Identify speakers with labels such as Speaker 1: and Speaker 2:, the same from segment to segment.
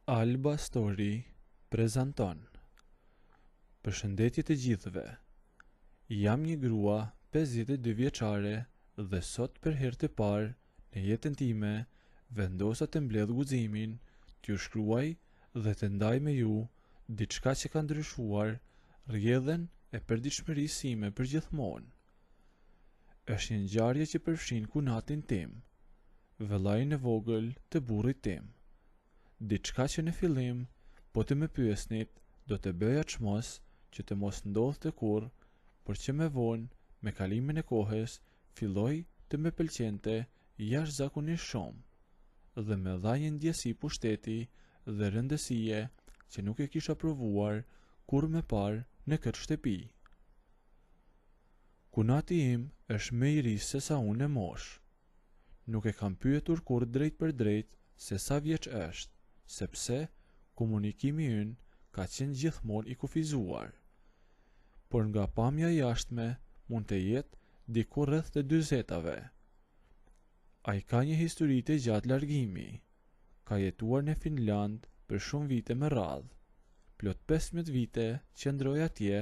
Speaker 1: Alba Story prezanton. Përshëndetje të gjithëve. Jam një grua 52 vjeçare dhe sot për herë të parë në jetën time vendosa të mbledh guximin t'ju shkruaj dhe të ndaj me ju diçka që ka ndryshuar rrjedhën e përditshmërisë sime përgjithmonë. Është një ngjarje që përfshin kunatin tim, vëllain e vogël të burrit tim. Diçka që në fillim, po të më pyesnit, do të bëja çmos që të mos ndodhte kurrë, por që më vonë, me kalimin e kohës, filloi të më pëlqente jashtëzakonisht shumë dhe më dha një ndjesi pushteti dhe rëndësie që nuk e kisha provuar kurrë më parë në këtë shtëpi. Kunati im është më i ri se sa unë e mosh. Nuk e kam pyetur kurrë drejt për drejt se sa vjeç është, sepse komunikimi ynë ka qenë gjithmonë i kufizuar. Por nga pamja jashtme mund të jetë diku rreth të 40-tave. Ai ka një histori të gjatë largimi. Ka jetuar në Finland për shumë vite me radhë. Plot 15 vite qëndroi atje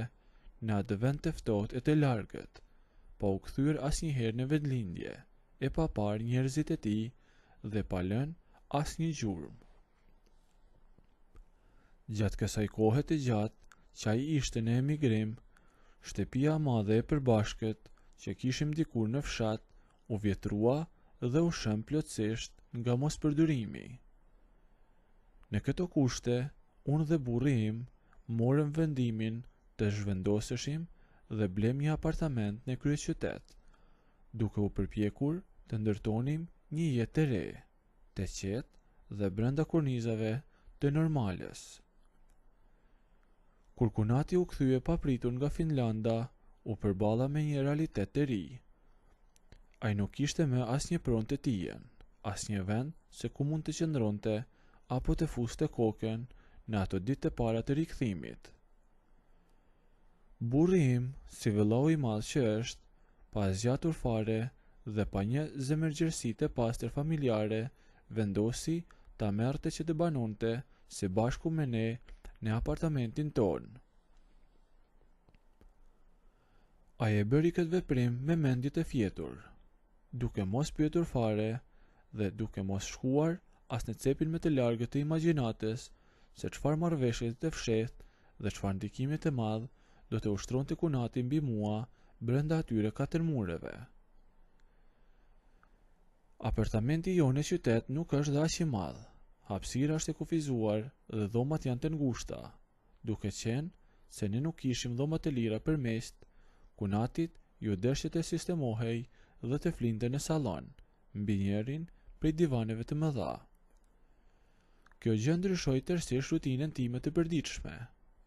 Speaker 1: në atë vend të ftohtë e të largët, pa u kthyer asnjëherë në vendlindje, e pa parë njerëzit e tij dhe pa lënë asnjë gjurmë. Gjatë kësaj kohe të gjatë që ai ishte në emigrim, shtëpia e madhe e përbashkët që kishim dikur në fshat u vjetrua dhe u shëm plotësisht nga mospërdorimi. Në këto kushte, unë dhe burri im morëm vendimin të zhvendoseshim dhe blem një apartament në kryeqytet, duke u përpjekur të ndërtonim një jetë të re, të qetë dhe brenda kornizave të normales. Kur kunati u kthye papritur nga Finlanda, u përballa me një realitet të ri. Ai nuk kishte më asnjë pronë të tijen, asnjë vend se ku mund të qëndronte apo të fuste kokën në ato ditë të para të rikthimit. Burri im, si vëllau i madh që është, pa zgjatur fare dhe pa një zemërgjërsi të pastër familjare, vendosi ta merrte që të banonte së bashku me ne në apartamentin ton. Ai e bëri këtë veprim me mendje të fjetur, duke mos pyetur fare dhe duke mos shkuar as në cepin më të largët të imagjinatës se çfarë marrëveshje të fshehtë dhe çfarë ndikimi të madh do të ushtronte kunati mbi mua brenda atyre 4 mureve. Apartamenti jonë në qytet nuk është dhe aq i madh. Hapësira është e kufizuar dhe dhomat janë të ngushta, duke qenë se ne nuk kishim dhoma të lira për mes, kunatit ju dështe të sistemohej dhe të flinte në sallon, mbi njërin prej divaneve të mëdha. Kjo gjë ndryshoi tërësisht rutinën time të përditshme,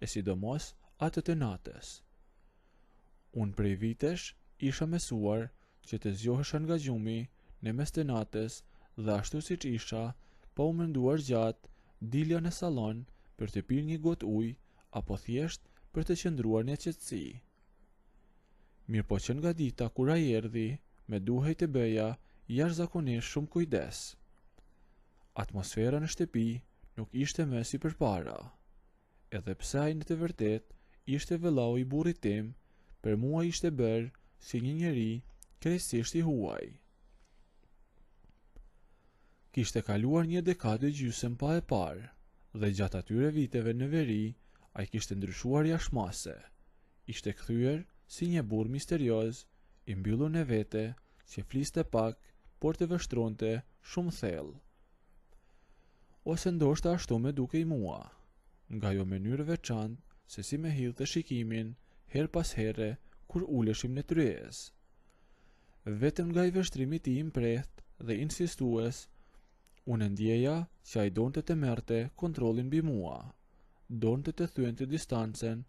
Speaker 1: e sidomos atë të natës. Unë prej vitesh isha mësuar që të zgjohesha nga gjumi në mes të natës dhe ashtu siç isha, pa u menduar gjatë, dilja në sallon për të pirë një gotë ujë apo thjesht për të qëndruar në qetësi. Mirëpo që nga dita kur ai erdhi, me duhej të bëja jashtëzakonisht shumë kujdes. Atmosfera në shtëpi nuk ishte më si përpara. Edhe pse ai në të vërtetë ishte vëllau i burrit tim, për mua ishte bërë si një njeri krejtësisht i huaj. Kishte kaluar një dekadë gjysmë pa e parë, dhe gjatë atyre viteve në veri, ai kishte ndryshuar jashtëmase. Ishte kthyer si një burr misterioz, i mbyllur në vete, që fliste pak, por të vështronte shumë thellë. Ose ndoshta ashtu me dukej mua, nga jo mënyrë veçantë se si me hidhte shikimin her pas here kur uleshim në tryezë. Vetëm nga i vështrimi i imprehtë dhe insistues, unë ndjeja që ai donte të merrte kontrollin mbi mua, donte të thyente distancën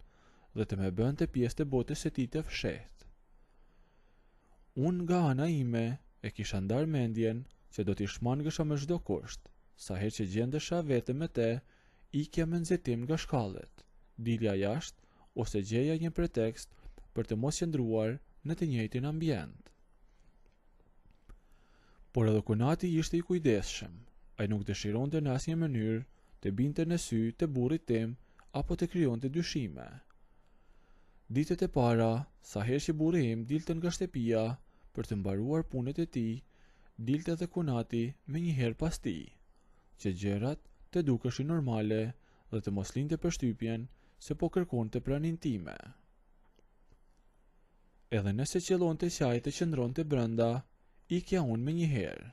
Speaker 1: dhe të më bënte pjesë të botës së tij të fshehtë. Unë nga ana ime e kisha ndar mendjen që do t'i shmangësha me çdo kusht, saher që gjendesha vetëm me të, ikja me nxehtim nga shkallët, dilja jashtë ose gjeja një pretekst për të mos qëndruar në të njëjtin ambient. Por edhe kunati ishte i kujdesshëm. Ai nuk dëshironte në asnjë mënyrë të binte në sy të burrit tim apo të krijonte dyshime. Ditët e para, sa herë që burri im dilte nga shtëpia për të mbaruar punët e tij, dilte edhe Kunati me një herë pas tij, që gjërat të dukeshin normale dhe të mos linte përshtypjen se po kërkonte pranin time. Edhe nëse qellonte qaj të qëndronte brenda, ikja unë me një herë.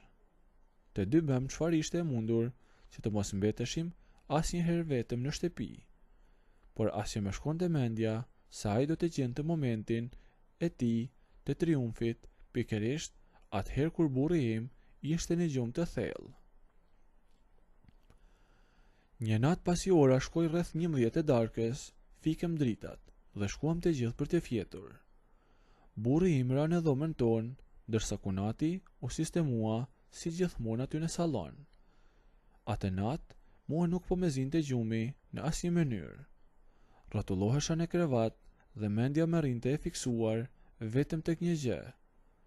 Speaker 1: Të dy bëm çfarë ishte e mundur që të mos mbeteshim asnjëherë vetëm në shtëpi, por as që më shkonte mendja se ai do të gjente momentin e tij të triumfit pikërisht atëherë kur burri im ishte në gjumë të thellë. Një natë pasi ora shkoi rreth 11 e darkës, fikëm dritat dhe shkuam të gjithë për të fjetur. Burri im ra në dhomën tonë, ndërsa Kunati u sistemua si gjithmonë aty në sallon. Atë natë, mua nuk po më zinte gjumi në asnjë mënyrë. Rrotullohesha në krevat dhe mendja më rrinte e fiksuar vetëm tek një gjë,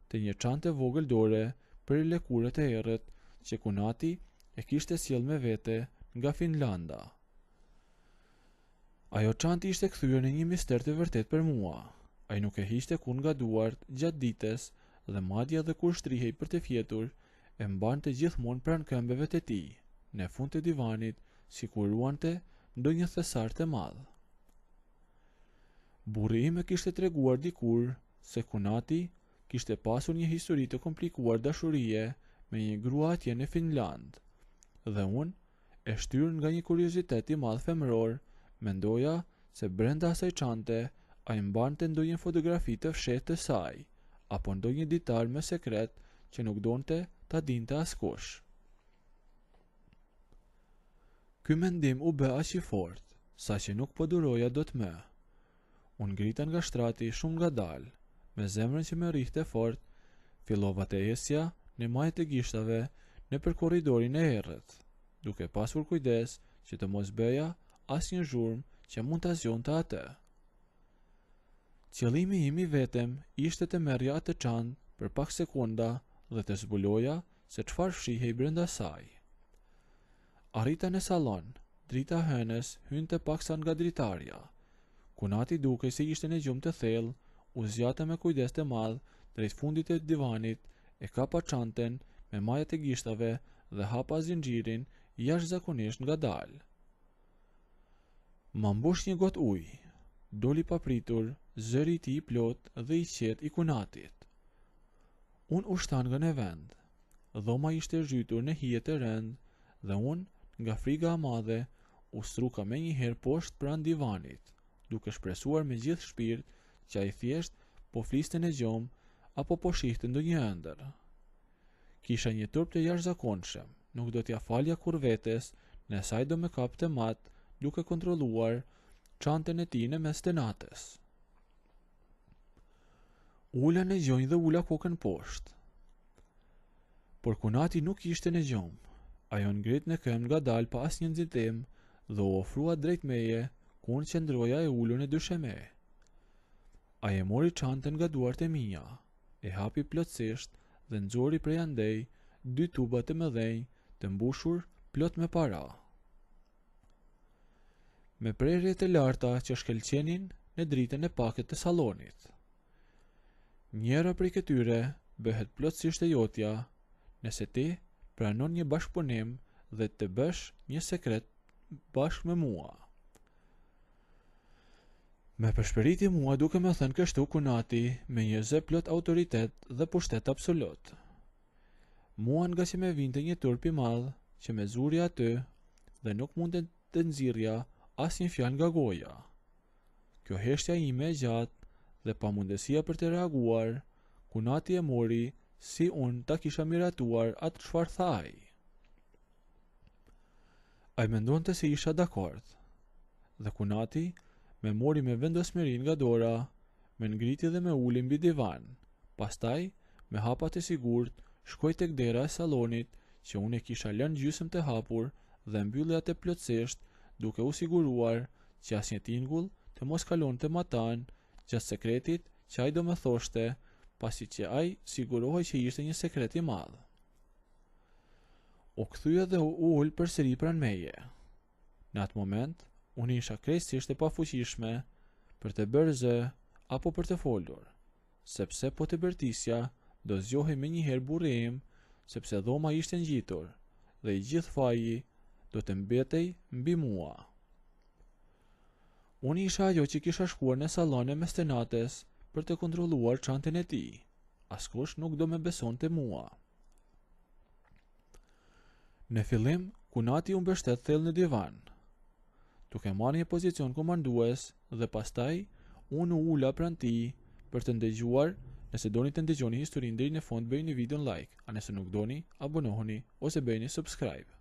Speaker 1: të një çantë vogël dore për lëkurët e errët që Kunati e kishte sjell me vete nga Finlanda. Ajo çantë ishte kthyer në një mister të vërtet për mua. Ai nuk e hiqte kurrë nga duart gjatë ditës dhe madje edhe kur shtrihej për të fjetur, e mbante gjithmonë pranë këmbëve të tij, në fund të divanit, sikur ruante ndonjë thesar të madh. Burri im e kishte treguar dikur se Kunati kishte pasur një histori të komplikuar dashurie me një grua atje në Finland, dhe unë, e shtyr nga një kuriozitet i madh femëror, mendoja se brenda asaj çante ai mbante ndonjë fotografi të fshehtë të saj, apo ndonjë ditar më sekret që nuk donte ta dinte askush. Ky mendim u bë aq i fortë, saqë nuk po duroja dot më. Unë ngrita nga shtrati shumë ngadalë, me zemrën që më rrihte fort, fillova të esja në majt e gishtave nëpër korridorin e errët, duke pasur kujdes që të mos bëja asnjë zhurmë që mund ta zgjonte atë. Qëllimi im i vetëm ishte të merrja atë çantë për pak sekonda dhe të zbuloja se çfarë fshihej brenda saj. Arrita në sallon, drita hënës hynte paksa nga dritarja. Kunati dukej se ishte në gjumë të thellë, u zgjata me kujdes të madh drejt fundit të divanit, e kapa çantën me majat e gishtave dhe hapa zinxhirin jashtëzakonisht ngadalë. Ma mbush një gotë ujë, doli papritur, zëri i tij i plot dhe i qetë i Kunatit. Unë u shtan nga në vend. Dhoma ishte zhytur në hije të rënd dhe unë, nga friga e madhe, u struka me një herë poshtë pranë divanit, duke shpresuar me gjithë shpirt që ai thjesht po fliste në gjumë apo po shihte ndonjë ëndër. Kisha një turp të jashtëzakonshëm, nuk do t'ja falja kur vetes, nëse ai do me kapte mat duke kontrolluar çantën e tij në mes të natës. Ula në gjonjë dhe ula kokën poshtë. Por Kunati nuk ishte në gjumë. Ajo ngrit në këmbë ngadalë pa asnjë nxitim dhe u ofrua drejt meje, ku unë qëndroja e ulur në dysheme. Ai e mori çantën nga duart e mia, e hapi plotësisht dhe nxori prej andej 2 tuba të mëdhenj të mbushur plot me para. Me prerje të larta që shkëlqenin në dritën e pakët të sallonit. Njëra prej këtyre bëhet plotësisht e jotja, nëse ti pranon një bashkëpunim dhe të bësh një sekret bashkë me mua. Me përshpëriti mua duke me thënë kështu Kunati me një zë plot autoritet dhe pushtet absolut. Mua nga që me vinte një turp i madh që me zuri aty dhe nuk mund të nxirrja asnjë fjalë nga goja. Kjo heshtja ime e gjatë dhe pamundësia për të reaguar, Kunati e mori si unë ta kisha miratuar atë çfarë tha ai. Ai mendonte se isha dakord, dhe Kunati me mori me vendosmëri nga dora, me ngriti dhe me uli mbi divan. Pastaj, me hapat e sigurt, shkoj tek dera e sallonit që unë e kisha lënë gjysmë të hapur dhe mbylli atë plotësisht, duke u siguruar që asnjë tingull të mos kalonte matan gjatë sekretit që ai do më thoshte, pasi që ai sigurohej që ishte një sekret i madh. U kthye dhe u ul përsëri pranë meje. Në atë moment, unë isha krejtësisht e pafuqishme për të bërë zë apo për të folur, sepse po të bërtisja do zgjohej me njëherë burri im, sepse dhoma ishte ngjitur dhe i gjithë faji do të mbetej mbi mua. Unë isha ajo që kisha shkuar në sallone mes të natës për të kontrolluar çantën e tij. Askush nuk do me besonte mua. Në fillim, Kunati u mbështet thellë në divan, duke marrë një pozicion komandues dhe pastaj unë u ula pranë tij për të ndëgjuar. Nëse doni të ndëgjoni historinë deri në fund, bëjini videon like, a nëse nuk doni, abonohuni ose bëjini subscribe.